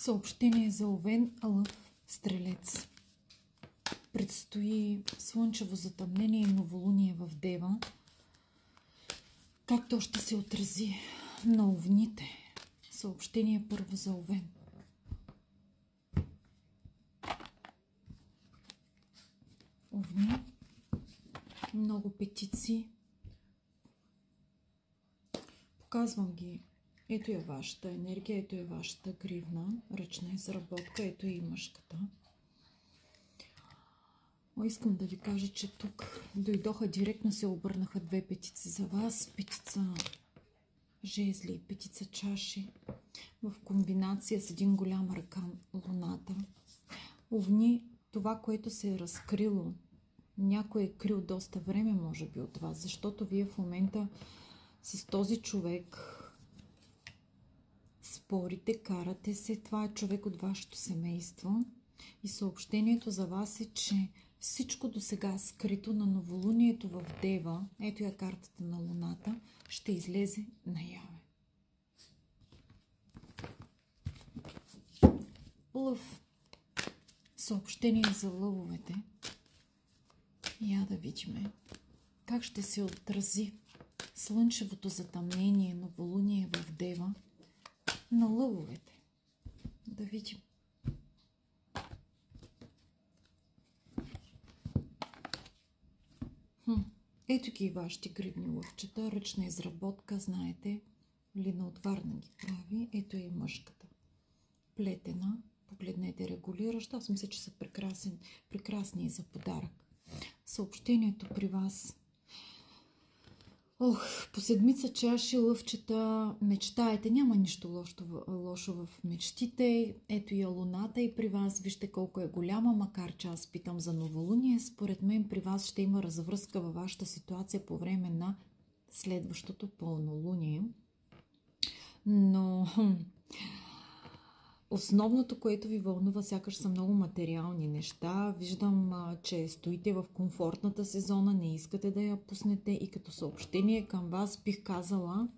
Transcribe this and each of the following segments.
Съобщение за Овен, Лъв, Стрелец. Предстои слънчево затъмнение и новолуние в Дева. Как то ще се отрази на овните? Съобщение първо за Овен. Овни, много петици. Показвам ги. Ето е вашата енергия, ето е вашата гривна, ръчна изработка, ето и мъжката. Искам да ви кажа, че тук дойдоха директно, се обърнаха две петици за вас. Петица жезли, петица чаши, в комбинация с един голям аркан Луната. Овни, това, което се е разкрило, някой е крил доста време, може би, от вас, защото вие в момента с този човек спорите, карате се. Това е човек от вашето семейство. И съобщението за вас е, че всичко до сега скрито на новолунието в Дева, ето я картата на Луната, ще излезе наяве. Лъв. Съобщение за лъвовете. Я да видим как ще се отрази слънчевото затъмнение, новолуние в Дева на лъвовете. Да видим. Ето ги и вашите гривни лъвчета. Ръчна изработка, знаете. Лина от Варна ги прави. Ето е и мъжката. Плетена. Погледнете, регулираща. Аз мисля, че са прекрасни и за подарък. Съобщението при вас. По седмица чаши, лъвчета, мечтаете. Няма нищо лошо в мечтите. Ето и Луната и при вас. Вижте колко е голяма, макар че аз питам за новолуние. Според мен при вас ще има развръзка във вашата ситуация по време на следващото пълнолуние. Но основното, което ви вълнува, сякаш са много материални неща. Виждам, че стоите в комфортната си зона, не искате да я пуснете и като съобщение към вас бих казала,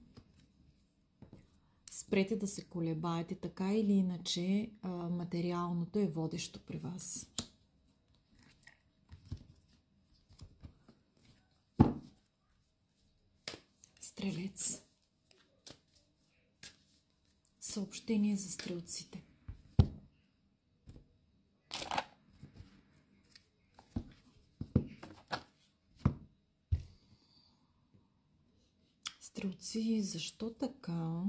спрете да се колебаете, така или иначе материалното е водещо при вас. Стрелец. Съобщение за стрелците. Стрелци, защо така?